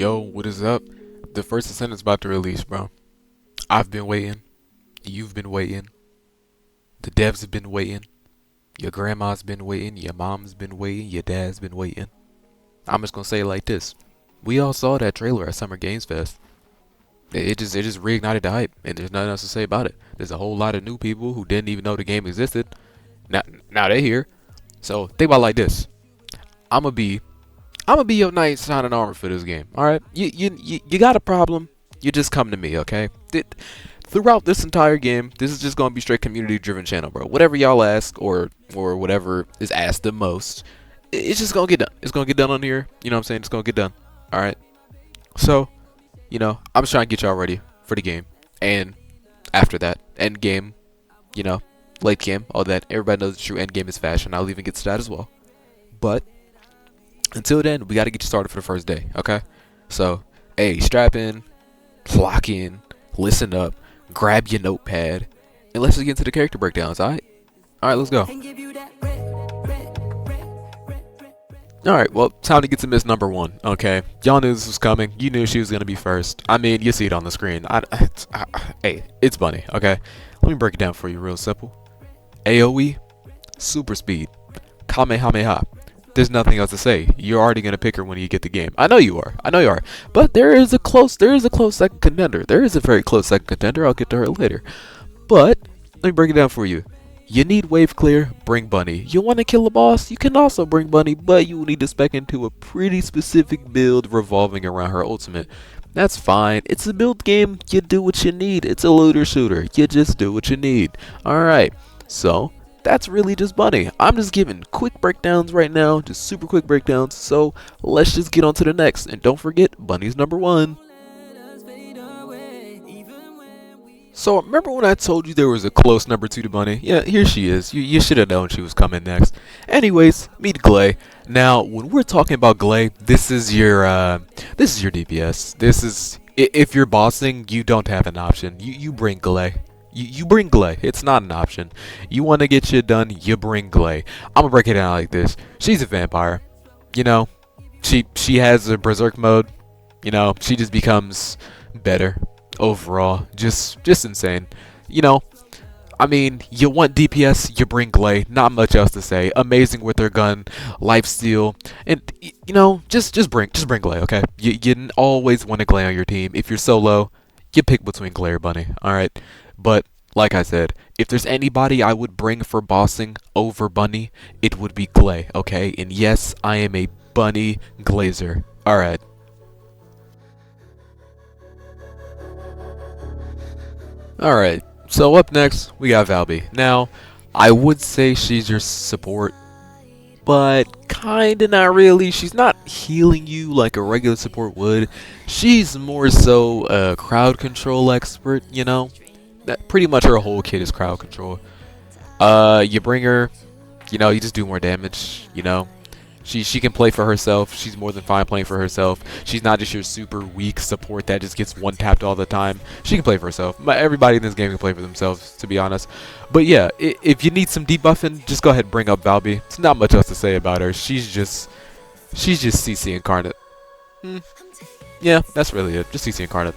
Yo, what is up? The first Descendant's about to release, bro. I've been waiting. You've been waiting. The devs have been waiting. Your grandma's been waiting. Your mom's been waiting. Your dad's been waiting. I'm just gonna say it like this. We all saw that trailer at Summer Games Fest. It just reignited the hype, and there's nothing else to say about it. There's a whole lot of new people who didn't even know the game existed. Now they're here. So think about it like this. I'ma be I'ma be your knight in shining armor for this game. All right, you got a problem? You just come to me, okay? Throughout this entire game, this is just gonna be straight community-driven channel, bro. Whatever y'all ask or whatever is asked the most, it's just gonna get done. It's gonna get done on here. You know what I'm saying? It's gonna get done. All right. So, I'm just trying to get y'all ready for the game, and after that, end game, you know, late game, all that. Everybody knows the true end game is fashion. I'll even get to that as well. But until then, we got to get you started for the first day, okay? So, hey, strap in, lock in, listen up, grab your notepad, and let's just get into the character breakdowns, alright? Alright, let's go. Alright, well, time to get to Miss Number 1, okay? Y'all knew this was coming. You knew she was going to be first. I mean, you see it on the screen. Hey, it's Bunny, okay? Let me break it down for you real simple. AoE, super speed, Kamehameha. There's nothing else to say. You're already gonna pick her when you get the game. I know you are. I know you are. But there is a close second contender. There is a very close second contender. I'll get to her later. But let me break it down for you. You need wave clear, bring Bunny. You want to kill a boss, you can also bring Bunny, but you will need to spec into a pretty specific build revolving around her ultimate. That's fine. It's a build game. You do what you need. It's a looter shooter. You just do what you need. Alright. So that's really just Bunny. I'm just giving quick breakdowns right now, just super quick breakdowns. So let's just get on to the next. And don't forget, Bunny's number 1. So remember when I told you there was a close number 2 to Bunny? Yeah, here she is. You should have known she was coming next. Anyways, meet Glay. Now, when we're talking about Glay, this is your DPS. This is if you're bossing, you don't have an option. You bring Glay. You bring Glay. It's not an option. You want to get shit done, you bring Glay. I'm gonna break it down like this. She's a vampire. You know, she has a berserk mode. You know, she just becomes better overall. Just insane. You know, I mean, you want DPS, you bring Glay. Not much else to say. Amazing with her gun, lifesteal, and just bring Glay. Okay, you always want a Glay on your team. If you're solo, you pick between Glay or Bunny. All right. But, like I said, if there's anybody I would bring for bossing over Bunny, it would be Glay, okay? And yes, I am a Bunny Glazer. Alright. Alright, so up next, we got Valby. Now, I would say she's your support, but kinda not really. She's not healing you like a regular support would. She's more so a crowd control expert, you know? That pretty much her whole kit is crowd control. You bring her, you just do more damage, She can play for herself. She's more than fine playing for herself. She's not just your super weak support that just gets one tapped all the time. She can play for herself. Everybody in this game can play for themselves, to be honest. But yeah, if you need some debuffing, just go ahead and bring up Valby. It's not much else to say about her. She's just CC incarnate. Yeah, that's really it. Just CC incarnate.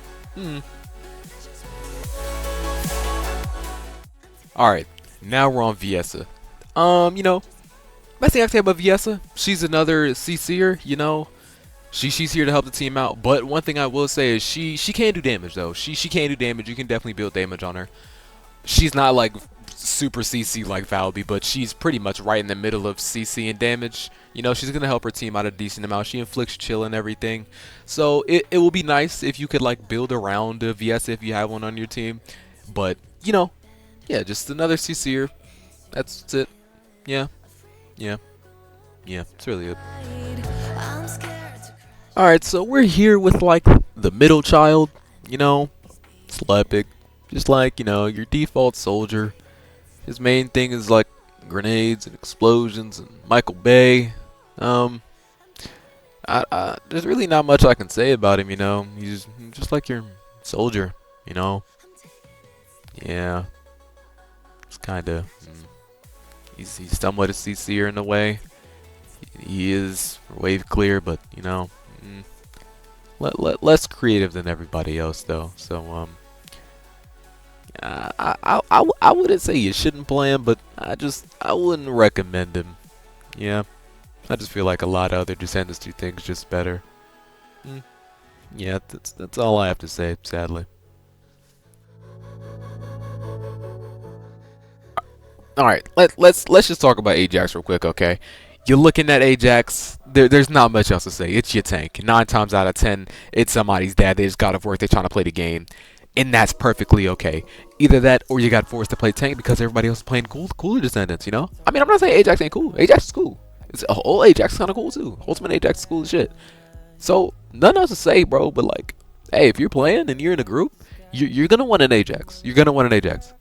Alright, now we're on Viessa. Best thing I can say about Viessa, she's another CC'er, She's here to help the team out, but one thing I will say is she can do damage, though. She can do damage. You can definitely build damage on her. She's not, like, super CC like Valby, but she's pretty much right in the middle of CC and damage. She's going to help her team out a decent amount. She inflicts chill and everything. So, it will be nice if you could, like, build around Viessa if you have one on your team. But, yeah, just another CC'er. That's it. Yeah, it's really it. Alright, so we're here with, like, the middle child, Slepic. Just like, your default soldier. His main thing is, like, grenades and explosions and Michael Bay. There's really not much I can say about him, He's just like your soldier, Yeah. It's kind of... He's somewhat a CC'er in a way. He is wave clear, but, less creative than everybody else though. So I wouldn't say you shouldn't play him, but I wouldn't recommend him. Yeah, I just feel like a lot of other Descendants do things just better. Mm, yeah, that's all I have to say, sadly. All right, let's just talk about Ajax real quick, okay? You're looking at Ajax. There's not much else to say. It's your tank. 9 times out of 10, it's somebody's dad. They just got off work. They're trying to play the game, and that's perfectly okay. Either that, or you got forced to play tank because everybody else is playing cooler Descendants. You know? I mean, I'm not saying Ajax ain't cool. Ajax is cool. It's whole Ajax is kind of cool too. Ultimate Ajax is cool as shit. So nothing else to say, bro. But like, hey, if you're playing and you're in a group, you're gonna want an Ajax. You're gonna want an Ajax,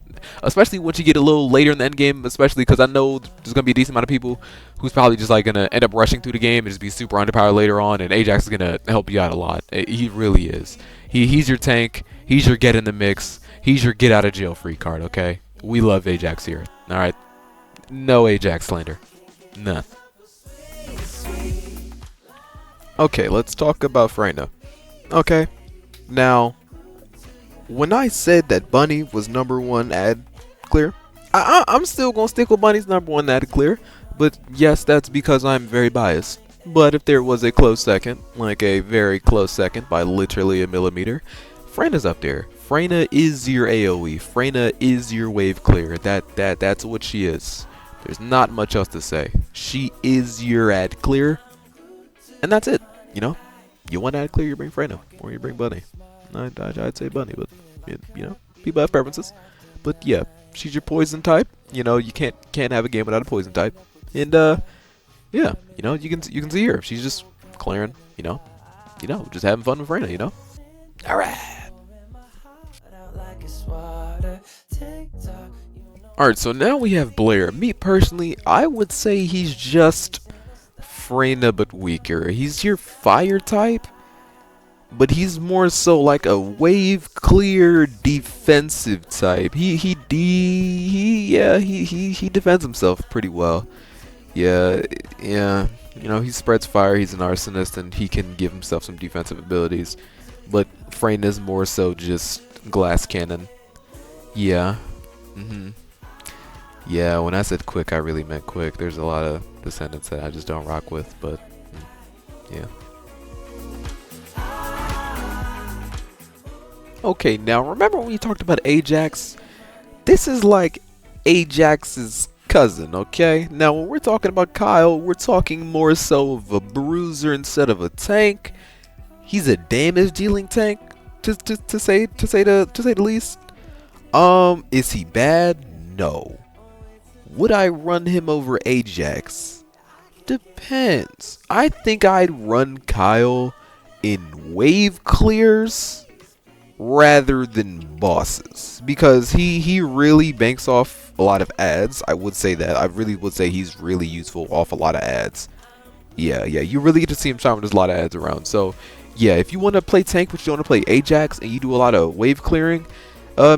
especially once you get a little later in the end game. Especially because I know there's gonna be a decent amount of people who's probably just like gonna end up rushing through the game and just be super underpowered later on. And Ajax is gonna help you out a lot. He really is. He's your tank. He's your get in the mix. He's your get out of jail free card. Okay, we love Ajax here. All right, no Ajax slander, none. Okay, let's talk about Freyna. Okay, now when I said that Bunny was #1 ad clear, I'm still gonna stick with Bunny's #1 ad clear. But yes, that's because I'm very biased. But if there was a close second, like a very close second by literally a millimeter, Freyna's up there. Freyna is your AoE. Freyna is your wave clear. That's what she is. There's not much else to say. She is your ad clear, and that's it. You know, you want ad clear, you bring Freyna, or you bring Bunny. I'd say Bunny, but you know, people have preferences. But yeah, she's your poison type. You know, you can't have a game without a poison type. And yeah, you know, you can see her. She's just clearing. Just having fun with Freyna. You know. All right. All right. So now we have Blair. Me personally, I would say he's just Freyna but weaker. He's your fire type, but he's more so like a wave clear defensive type. He defends himself pretty well. Yeah. You know, he spreads fire. He's an arsonist, and he can give himself some defensive abilities. But Freyna's more so just glass cannon. Yeah. Yeah, when I said quick, I really meant quick. There's a lot of Descendants that I just don't rock with, but yeah. Okay, now remember when we talked about Ajax? This is like Ajax's cousin, okay? Now when we're talking about Kyle, we're talking more so of a bruiser instead of a tank. He's a damage dealing tank, to say the least. Is he bad? No. Would I run him over Ajax? Depends. I think I'd run Kyle in wave clears rather than bosses, because he really banks off a lot of ads. I would say that. I really would say he's really useful off a lot of ads. Yeah, you really get to see him shine when there's a lot of ads around. So yeah, if you want to play tank but you want to play Ajax and you do a lot of wave clearing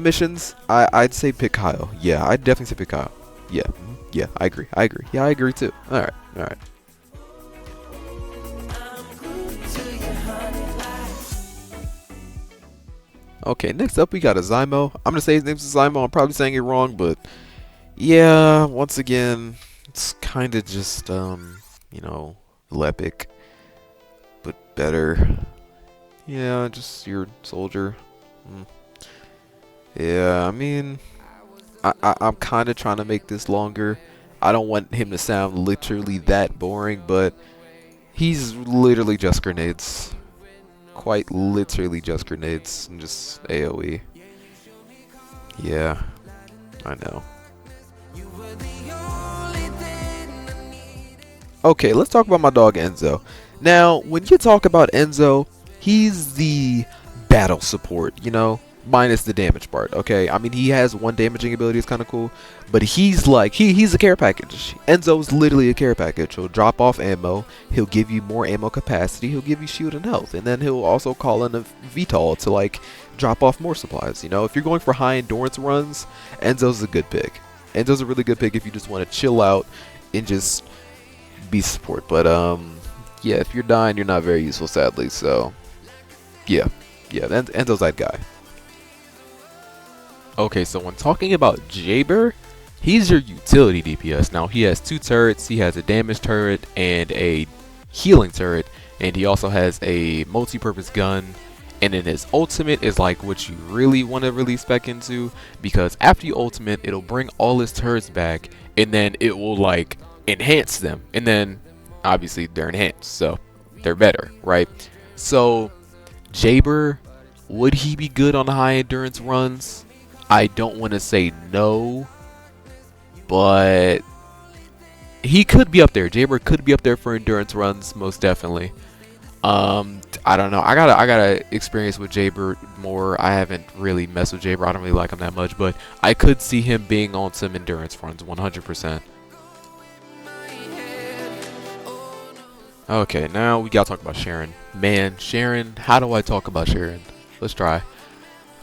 missions, I'd say pick Kyle. Yeah, I'd definitely say pick Kyle. Yeah, I agree. Yeah, I agree too. All right. Okay, next up we got a Zymo. I'm gonna say his name's Zymo. I'm probably saying it wrong, but yeah, once again, it's kind of just Lepic, but better. Yeah, just your soldier. Yeah, I mean, I'm kind of trying to make this longer. I don't want him to sound literally that boring, but he's literally just grenades. Quite literally just grenades and just AoE. Yeah, I know. Okay, let's talk about my dog Enzo. Now, when you talk about Enzo, he's the battle support, you know, minus the damage part, okay? I mean, he has one damaging ability, it's kind of cool, but he's like, he's a care package. Enzo's literally a care package. He'll drop off ammo, he'll give you more ammo capacity, he'll give you shield and health, and then he'll also call in a VTOL to, like, drop off more supplies, you know? If you're going for high endurance runs, Enzo's a good pick. Enzo's a really good pick if you just want to chill out and just be support, but, yeah, if you're dying, you're not very useful, sadly, so Yeah, yeah, Enzo's that guy. Okay, so when talking about Jaber, he's your utility DPS. Now he has two turrets. He has a damage turret and a healing turret, and he also has a multi-purpose gun. And then his ultimate is like what you really want to really spec into, because after you ultimate, it'll bring all his turrets back, and then it will like enhance them, and then obviously they're enhanced, so they're better, right? So Jaber, would he be good on the high endurance runs? I don't want to say no, but he could be up there. Jaber could be up there for endurance runs, most definitely. I don't know. I gotta experience with Jaber more. I haven't really messed with Jaber. I don't really like him that much, but I could see him being on some endurance runs, 100%. Okay, now we gotta talk about Sharon. Man, Sharon, how do I talk about Sharon? Let's try.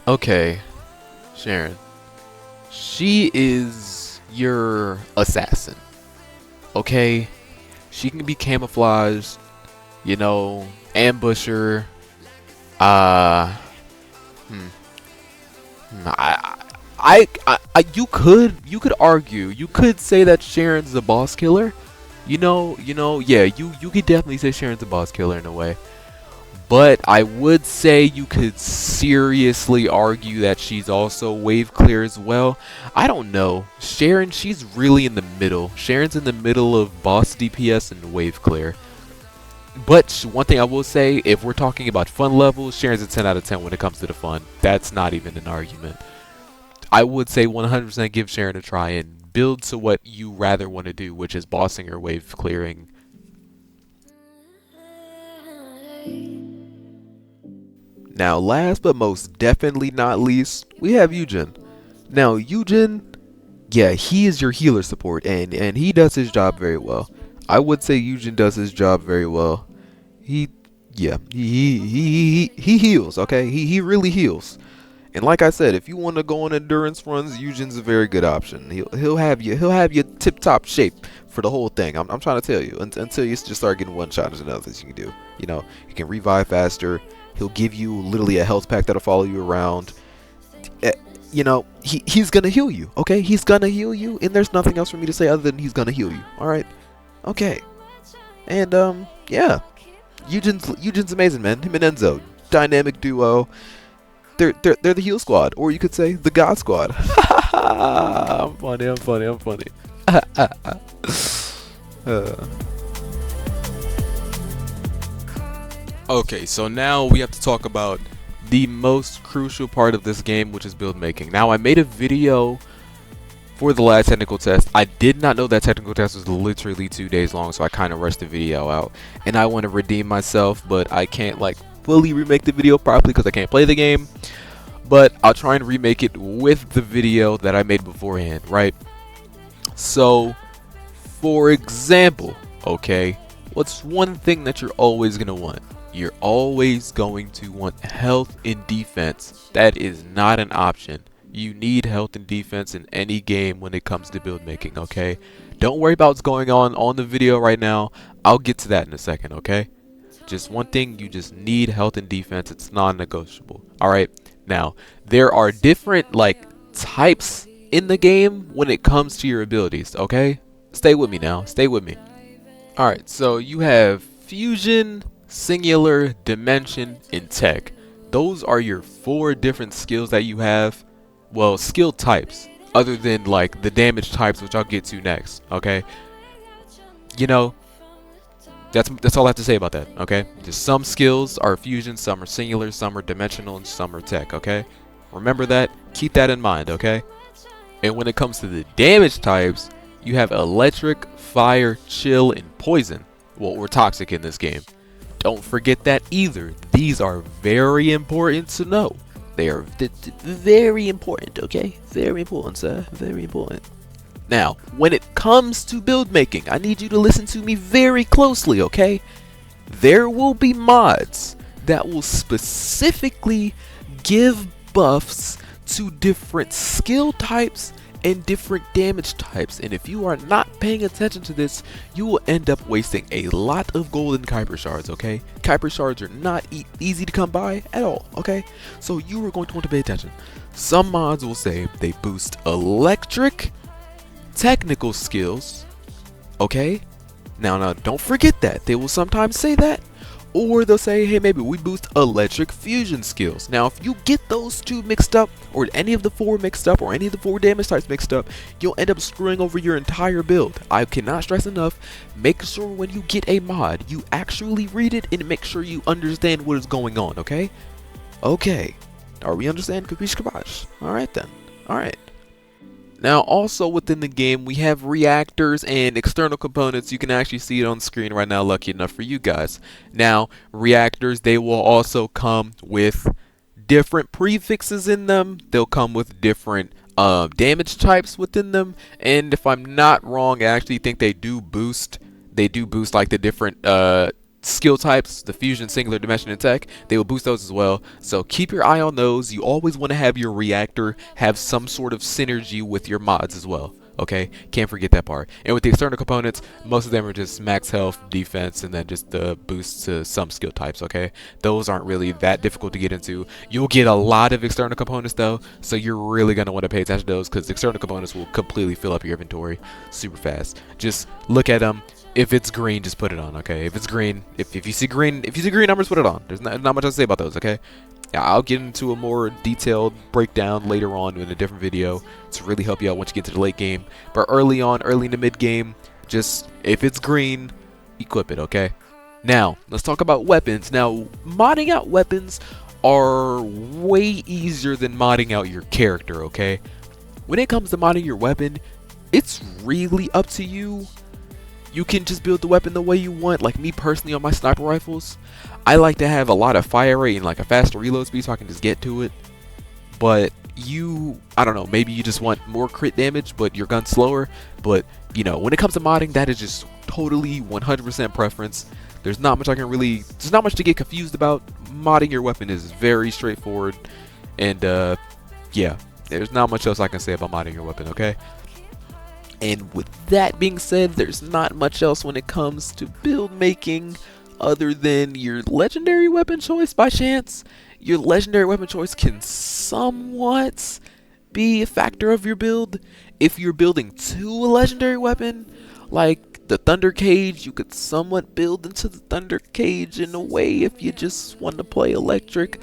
Okay, Sharon. She is your assassin. Okay? She can be camouflaged, you know, ambusher. I, you could argue, you could say that Sharon's the boss killer. Yeah, you could definitely say Sharon's a boss killer in a way. But I would say you could seriously argue that she's also wave clear as well. I don't know. Sharon, she's really in the middle. Sharon's in the middle of boss DPS and wave clear. But one thing I will say, if we're talking about fun levels, Sharon's a 10 out of 10 when it comes to the fun. That's not even an argument. I would say 100% give Sharon a try and build to what you rather want to do, which is bossing or wave clearing. Now, last but most definitely not least, we have Eugen. Now, Eugen, yeah, he is your healer support, and he does his job very well. I would say Eugen does his job very well. He heals, okay? He really heals. And like I said, if you want to go on endurance runs, Eugen's a very good option. He'll have you tip top shape for the whole thing. I'm trying to tell you, until you just start getting one shot. There's another thing you can do. You know, you can revive faster. He'll give you literally a health pack that'll follow you around. You know, he's gonna heal you. Okay, he's gonna heal you, and there's nothing else for me to say other than he's gonna heal you. All right, okay, and yeah, Eugen's amazing, man. Him and Enzo, dynamic duo. They're the heal squad, or you could say the God squad. I'm funny. Okay, so now we have to talk about the most crucial part of this game, which is build making. Now, I made a video for the last technical test. I did not know that technical test was literally 2 days long, so I kind of rushed the video out. And I want to redeem myself, but I can't like fully remake the video properly because I can't play the game. But I'll try and remake it with the video that I made beforehand, right? So, for example, okay, what's one thing that you're always going to want? You're always going to want health and defense. That is not an option. You need health and defense in any game when it comes to build making, okay? Don't worry about what's going on the video right now. I'll get to that in a second, okay? Just one thing, you just need health and defense. It's non-negotiable. Alright, now, there are different, like, types in the game when it comes to your abilities, okay? Stay with me now. Stay with me. Alright, so you have Fusion, Singular, Dimension, and Tech. Those are your 4 different skills that you have. Well, skill types, other than like the damage types, which I'll get to next, okay? You know, that's all I have to say about that, okay? Just some skills are Fusion, some are Singular, some are Dimensional, and some are Tech, okay? Remember that, keep that in mind, okay? And when it comes to the damage types, you have Electric, Fire, Chill, and Poison. Well, or Toxic in this game. Don't forget that either. These are very important to know. They are very important, okay? Very important, sir. Very important. Now, when it comes to build making, I need you to listen to me very closely, okay? There will be mods that will specifically give buffs to different skill types and different damage types, and if you are not paying attention to this, you will end up wasting a lot of golden Kuiper shards, okay? Kuiper shards are not easy to come by at all, okay? So you are going to want to pay attention. Some mods will say they boost electric technical skills, okay? Now, don't forget that. They will sometimes say that. Or they'll say, hey, maybe we boost electric fusion skills. Now, if you get those two mixed up, or any of the four mixed up, or any of the four damage types mixed up, you'll end up screwing over your entire build. I cannot stress enough, make sure when you get a mod, you actually read it and make sure you understand what is going on, okay? Okay. Are we understand? Kapish kabash. Alright then. Alright. Now, also within the game, we have reactors and external components. You can actually see it on screen right now, lucky enough for you guys. Now, reactors, they will also come with different prefixes in them. They'll come with different damage types within them. And if I'm not wrong, I actually think they do boost like the different skill types, the fusion, singular, dimension, and tech. They will boost those as well, so keep your eye on those. You always want to have your reactor have some sort of synergy with your mods as well, okay? Can't forget that part. And with the external components, most of them are just max health, defense, and then just the boosts to some skill types, okay? Those aren't really that difficult to get into. You'll get a lot of external components though, so you're really going to want to pay attention to those, because external components will completely fill up your inventory super fast. Just look at them. If it's green, just put it on, okay? If it's green, if you see green numbers, put it on. There's not much to say about those, okay? Yeah, I'll get into a more detailed breakdown later on in a different video to really help you out once you get to the late game. But early in the mid game, just if it's green, equip it, okay? Now, let's talk about weapons. Now, modding out weapons are way easier than modding out your character, okay? When it comes to modding your weapon, it's really up to you. You can just build the weapon the way you want. Like me personally on my sniper rifles, I like to have a lot of fire rate and like a faster reload speed so I can just get to it. But I don't know, maybe you just want more crit damage but your gun's slower. But you know, when it comes to modding, that is just totally 100% preference. There's not much to get confused about. Modding your weapon is very straightforward, and yeah, there's not much else I can say about modding your weapon, okay? And with that being said, there's not much else when it comes to build making other than your legendary weapon choice by chance. Your legendary weapon choice can somewhat be a factor of your build. If you're building to a legendary weapon, like the Thunder Cage, you could somewhat build into the Thunder Cage in a way if you just want to play electric.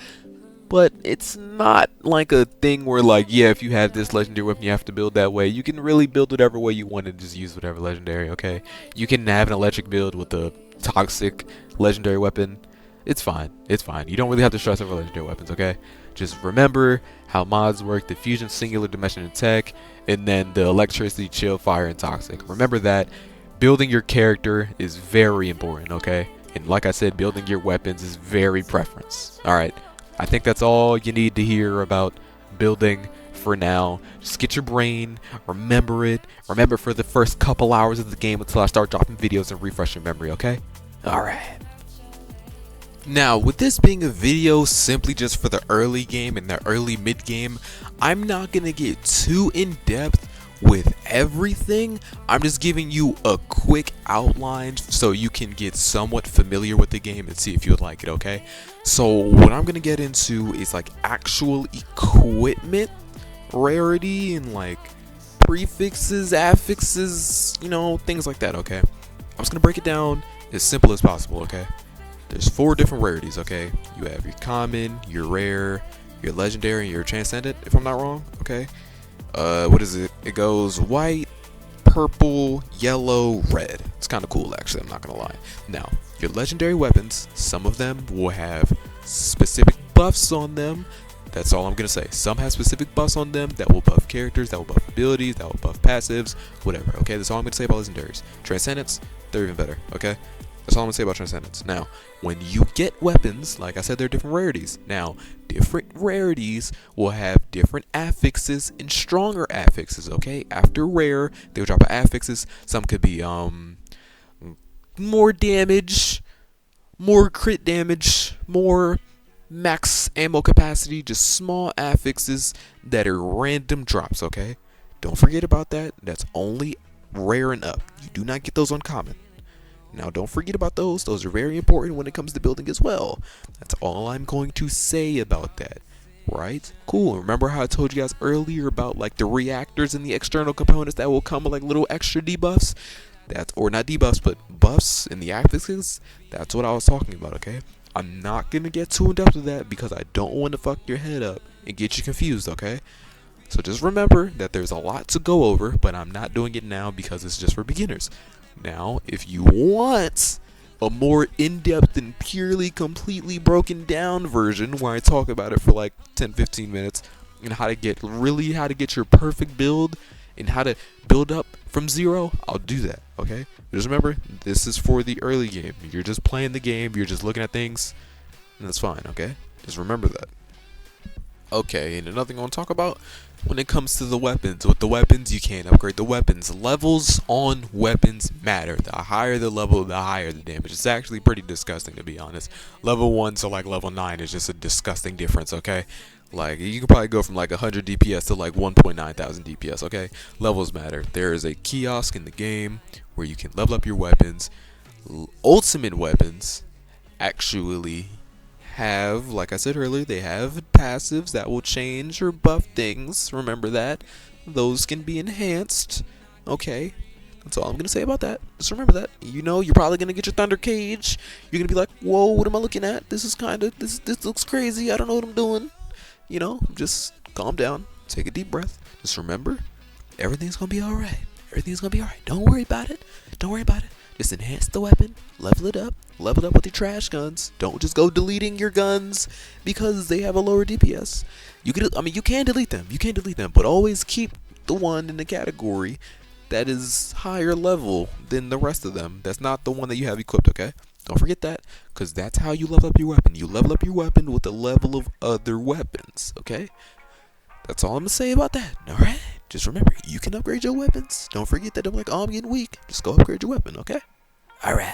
But it's not like a thing where like, yeah, if you have this legendary weapon, you have to build that way. You can really build whatever way you want and just use whatever legendary, okay? You can have an electric build with a toxic legendary weapon. It's fine. It's fine. You don't really have to stress over legendary weapons, okay? Just remember how mods work: the fusion, singular, dimension, and tech, and then the electricity, chill, fire, and toxic. Remember that building your character is very important, okay? And like I said, building your weapons is very preference. Alright. I think that's all you need to hear about building for now. Just get your brain, remember it. Remember for the first couple hours of the game until I start dropping videos and refresh your memory, okay? Alright. Now, with this being a video simply just for the early game and the early mid game, I'm not going to get too in-depth with everything. I'm just giving you a quick outline so you can get somewhat familiar with the game and see if you would like it, okay? So what I'm gonna get into is like actual equipment rarity and like prefixes, affixes, you know, things like that, okay? I'm just gonna break it down as simple as possible, okay? There's 4 different rarities, okay? You have your common, your rare, your legendary, and your transcendent, if I'm not wrong, okay? What is it? It goes white, purple, yellow, red. It's kind of cool, actually, I'm not gonna lie. Now, your legendary weapons, some of them will have specific buffs on them. That's all I'm gonna say. Some have specific buffs on them that will buff characters, that will buff abilities, that will buff passives, whatever, okay? That's all I'm gonna say about legendaries. Transcendents, they're even better, okay? That's all I'm gonna say about transcendents. Now, when you get weapons, like I said, there are different rarities. Now, different rarities will have different affixes and stronger affixes, okay? After rare, they'll drop affixes. Some could be more damage, more crit damage, more max ammo capacity, just small affixes that are random drops, okay? Don't forget about that. That's only rare and up. You do not get those uncommon. Now, don't forget about those. Those are very important when it comes to building as well. That's all I'm going to say about that. Right? Cool. Remember how I told you guys earlier about like the reactors and the external components that will come with like little extra debuffs? That's, or not debuffs, but buffs in the affixes? That's what I was talking about, okay? I'm not going to get too in depth with that because I don't want to fuck your head up and get you confused, okay? So just remember that there's a lot to go over, but I'm not doing it now because it's just for beginners. Now, if you want a more in-depth and purely completely broken down version where I talk about it for like 10-15 minutes and how to get your perfect build and how to build up from zero, I'll do that, okay? Just remember, this is for the early game. You're just playing the game, you're just looking at things, and that's fine, okay? Just remember that. Okay, and another thing I want to talk about when it comes to the weapons. With the weapons, you can't upgrade the weapons. Levels on weapons matter. The higher the level, the higher the damage. It's actually pretty disgusting, to be honest. Level 1 to like level 9 is just a disgusting difference, okay? Like, you can probably go from like 100 DPS to like 1.9 thousand DPS, okay? Levels matter. There is a kiosk in the game where you can level up your weapons. Ultimate weapons actually have, like I said earlier, they have passives that will change or buff things. Remember that. Those can be enhanced. Okay. That's all I'm going to say about that. Just remember that. You know, you're probably going to get your Thunder Cage. You're going to be like, whoa, what am I looking at? This is kind of, this looks crazy. I don't know what I'm doing. You know, just calm down. Take a deep breath. Just remember, everything's going to be alright. Everything's going to be alright. Don't worry about it. Don't worry about it. Just enhance the weapon, level it up with your trash guns. Don't just go deleting your guns because they have a lower DPS. You can delete them, but always keep the one in the category that is higher level than the rest of them. That's not the one that you have equipped, okay? Don't forget that, because that's how you level up your weapon. You level up your weapon with the level of other weapons, okay? That's all I'm gonna say about that, alright? Just remember, you can upgrade your weapons. Don't forget that. I'm like, oh, I'm getting weak. Just go upgrade your weapon, okay? Alright.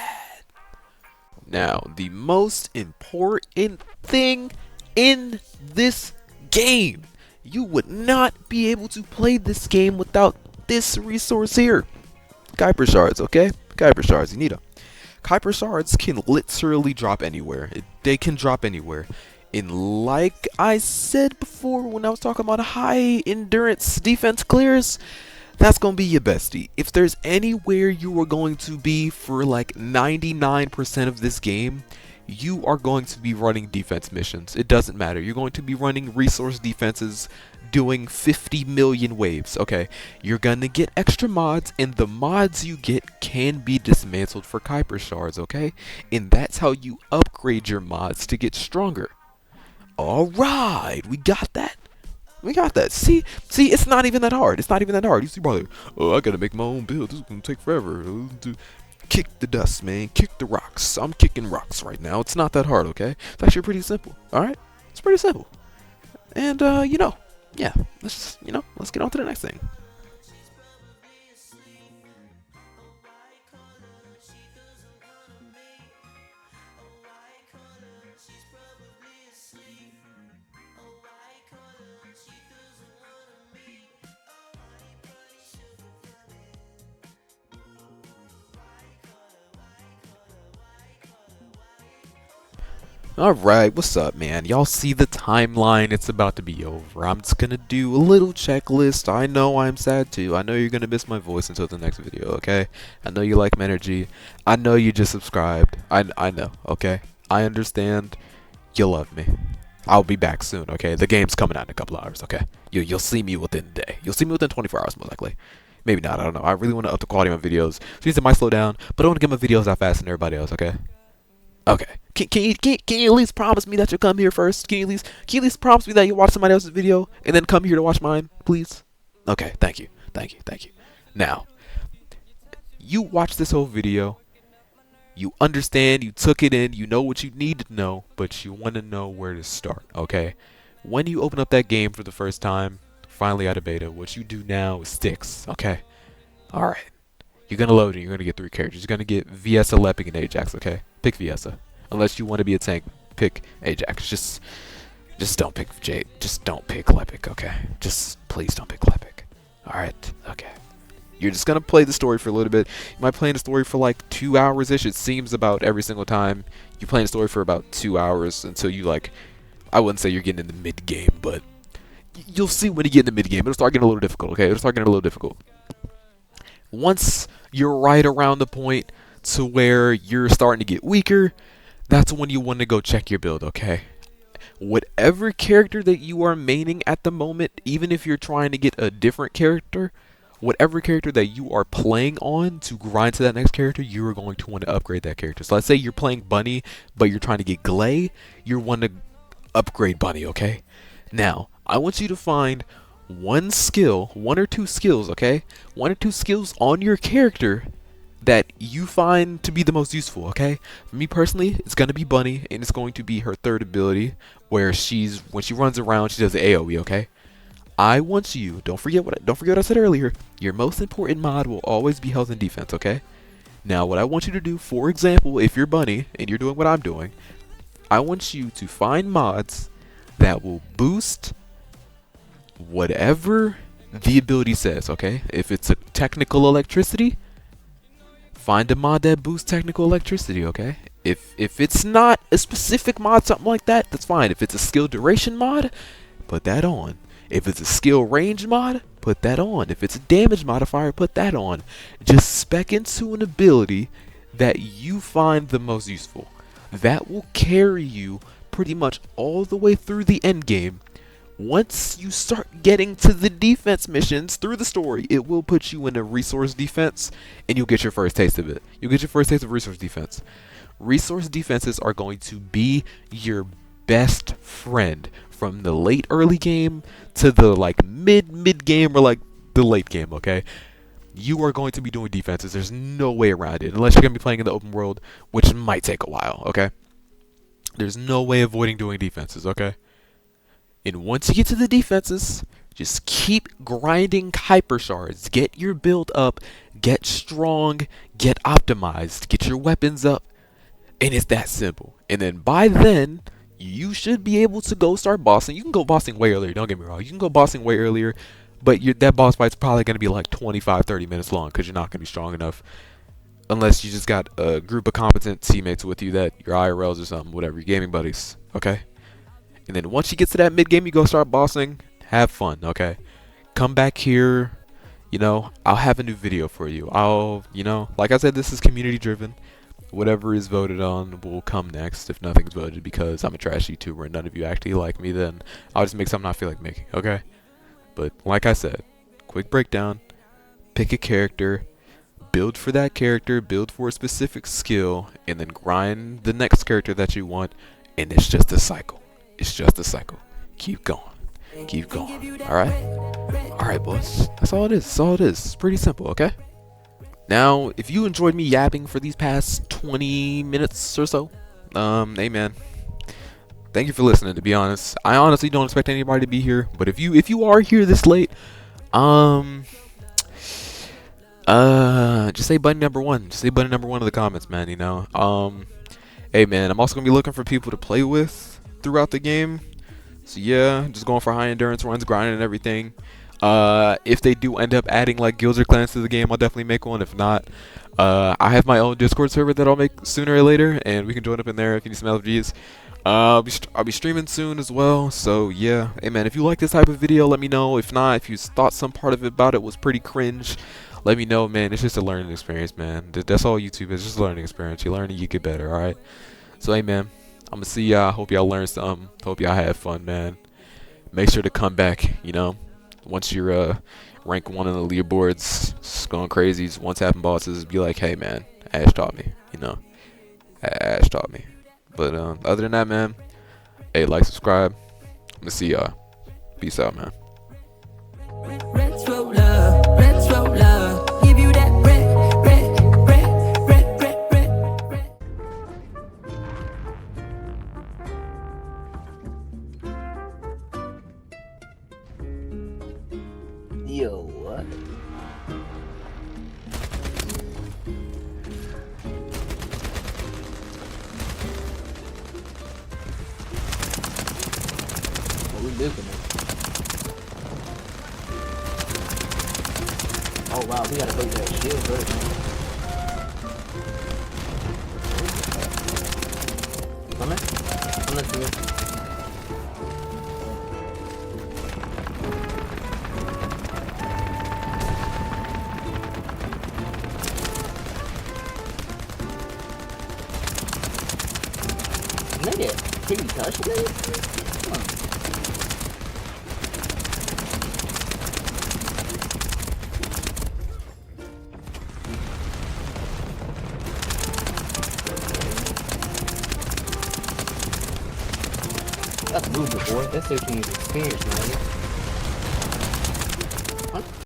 Now, the most important thing in this game. You would not be able to play this game without this resource here. Kuiper shards, okay? Kuiper shards, you need them. Kuiper shards can literally drop anywhere. They can drop anywhere. And like I said before when I was talking about high endurance defense clears, that's going to be your bestie. If there's anywhere you are going to be for like 99% of this game, you are going to be running defense missions. It doesn't matter. You're going to be running resource defenses doing 50 million waves. Okay, you're going to get extra mods, and the mods you get can be dismantled for Kuiper shards, okay? And that's how you upgrade your mods to get stronger. Alright, we got that. We got that. See, it's not even that hard. It's not even that hard. You see, brother, oh, I gotta make my own build. This is gonna take forever. Kick the dust, man. Kick the rocks. I'm kicking rocks right now. It's not that hard, okay? It's actually pretty simple. Alright? It's pretty simple. And, yeah, let's get on to the next thing. Alright, what's up, man? Y'all see the timeline? It's about to be over. I'm just gonna do a little checklist. I know I'm sad too. I know you're gonna miss my voice until the next video, okay? I know you like my energy. I know you just subscribed. I know, okay? I understand. You love me. I'll be back soon, okay? The game's coming out in a couple hours, okay? You'll see me within a day. You'll see me within 24 hours, most likely. Maybe not, I don't know. I really want to up the quality of my videos. So it might slow down, but I want to get my videos out faster than everybody else, okay? Okay. Can you at least promise me that you'll come here first? Can you at least promise me that you'll watch somebody else's video and then come here to watch mine, please? Okay, thank you. Now, you watch this whole video, you understand, you took it in, you know what you need to know, but you want to know where to start, okay? When you open up that game for the first time, finally out of beta, what you do now is sticks, okay? Alright. You're going to load it, you're going to get 3 characters. You're going to get Viesa, Lepic, and Ajax, okay? Pick Viesa. Unless you want to be a tank, pick Ajax. Just don't pick Jade. Just don't pick Lepic, okay? Just please don't pick Lepic. Alright, okay. You're just gonna play the story for a little bit. You might play the story for like 2 hours-ish. It seems about every single time. You play the story for about 2 hours until you like, I wouldn't say you're getting in the mid-game, but you'll see when you get in the mid-game. It'll start getting a little difficult, okay? It'll start getting a little difficult. Once you're right around the point to where you're starting to get weaker, that's when you want to go check your build, okay? Whatever character that you are maining at the moment, even if you're trying to get a different character, whatever character that you are playing on to grind to that next character, you are going to want to upgrade that character. So let's say you're playing Bunny, but you're trying to get Glay, you're wanting to upgrade Bunny, okay? Now, I want you to find one skill, 1 or 2 skills, okay? 1 or 2 skills on your character that you find to be the most useful, okay? For me personally, it's gonna be Bunny, and it's going to be her third ability, where when she runs around, she does the AoE, okay? I want you, don't forget what I said earlier, your most important mod will always be health and defense, okay? Now, what I want you to do, for example, if you're Bunny, and you're doing what I'm doing, I want you to find mods that will boost whatever the ability says, okay? If it's a technical electricity, find a mod that boosts technical electricity, okay? If it's not a specific mod, something like that, that's fine. If it's a skill duration mod, put that on. If it's a skill range mod, put that on. If it's a damage modifier, put that on. Just spec into an ability that you find the most useful. That will carry you pretty much all the way through the end game. Once you start getting to the defense missions through the story, it will put you in a resource defense, and you'll get your first taste of it. You'll get your first taste of resource defense. Resource defenses are going to be your best friend from the late early game to the like mid game or like the late game, okay? You are going to be doing defenses. There's no way around it, unless you're going to be playing in the open world, which might take a while, okay? There's no way avoiding doing defenses, okay? And once you get to the defenses, just keep grinding hyper shards. Get your build up, get strong, get optimized, get your weapons up, and it's that simple. And then by then, you should be able to go start bossing. You can go bossing way earlier, don't get me wrong. You can go bossing way earlier, but that boss fight's probably going to be like 25-30 minutes long because you're not going to be strong enough. Unless you just got a group of competent teammates with you that your IRLs or something, whatever, your gaming buddies, okay? And then once you get to that mid game, you go start bossing. Have fun, okay? Come back here. You know, I'll have a new video for you. Like I said, this is community driven. Whatever is voted on will come next if nothing's voted, because I'm a trash YouTuber and none of you actually like me. Then I'll just make something I feel like making, okay? But like I said, quick breakdown. Pick a character. Build for that character. Build for a specific skill. And then grind the next character that you want. And it's just a cycle. It's just a cycle. Keep going. Keep going. Alright? Alright, boys. That's all it is. That's all it is. It's pretty simple, okay? Now, if you enjoyed me yapping for these past 20 minutes or so, hey man, thank you for listening, to be honest. I honestly don't expect anybody to be here, but if you are here this late, just say button number 1. Just say button number 1 in the comments, man, you know? Hey man, I'm also gonna be looking for people to play with throughout the game. So yeah, just going for high endurance runs, grinding and everything. If they do end up adding like guilds or clans to the game, I'll definitely make one. If not, I have my own Discord server that I'll make sooner or later, and we can join up in there if you need some LFGs. I'll be streaming soon as well. So yeah, hey man, if you like this type of video, let me know. If not, if you thought some part of it about it was pretty cringe, let me know, man. It's just a learning experience, man. That's all YouTube is, just a learning experience. You learn and you get better, alright? So hey man, I'm gonna see y'all. Hope y'all learned something. Hope y'all had fun, man. Make sure to come back, you know. Once you're rank 1 on the leaderboards, it's going crazy. Once tapping bosses, be like, hey man, Ash taught me, you know. Ash taught me. But other than that, man, hey, like, subscribe. I'm gonna see y'all. Peace out, man. Let's roll up, let's roll up. Give you that Yo, what? What we looking at? Oh wow, we gotta break that shield first. Coming? Coming to me. Nigga, can you touch me? Come on. That's movement, boy. That's 13 years experience, man.